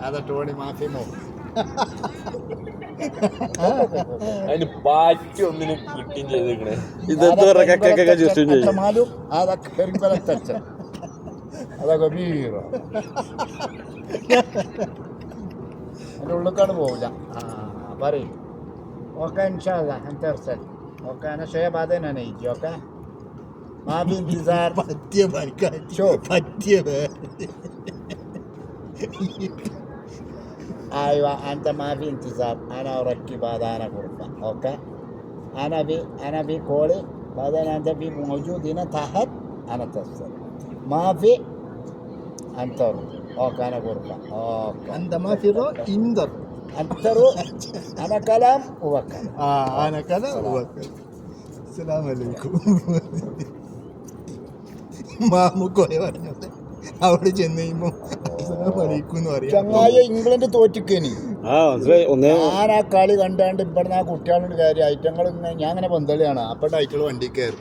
هذا توني ما في مو അതിന് പാറ്റി ഒന്നിനും കിട്ടുകയും ചെയ്തേക്കണേ. ماله هذا كريم تتش هذا كبير اللي ഉള്ളിക്കാട് പോവില്ല പറയും ഓക്കെ إن شاء الله أنت ارسل اوكي انا شويه بعدين انا يجي اوكي ما في انتظار പറ്റിയ പരിക്കാറ്റി شوف പറ്റിയ ايوه انت ما في انتظار انا اركب هذا انا غرفه اوكي انا في كولي بعدين انت في موجود هنا تحت انا تصل ما في انت روح اوكي انا غرفه اوكي أنت ما في رو إندر انت روح انا كلام وكلام أنا كذا وكذا السلام عليكم മാമുക്കോയ പറഞ്ഞത് അവിടെ ചെന്ന് കഴിയുമ്പോൾ അസ്സലാമു അലൈക്കും എന്ന് പറയാം. ചങ്ങായ ഇംഗ്ലണ്ട് തോറ്റിക്കേനി ആ മനസ്സിലായി. ഒന്നേ ഞാൻ ആ കളി കണ്ടാണ്ട് ഇവിടുന്ന് ആ കുട്ടികളുടെ കാര്യം ഐറ്റങ്ങൾ ഞാൻ അങ്ങനെ പന്തളിയാണ് അപ്പം ഐറ്റങ്ങൾ വണ്ടി കയറി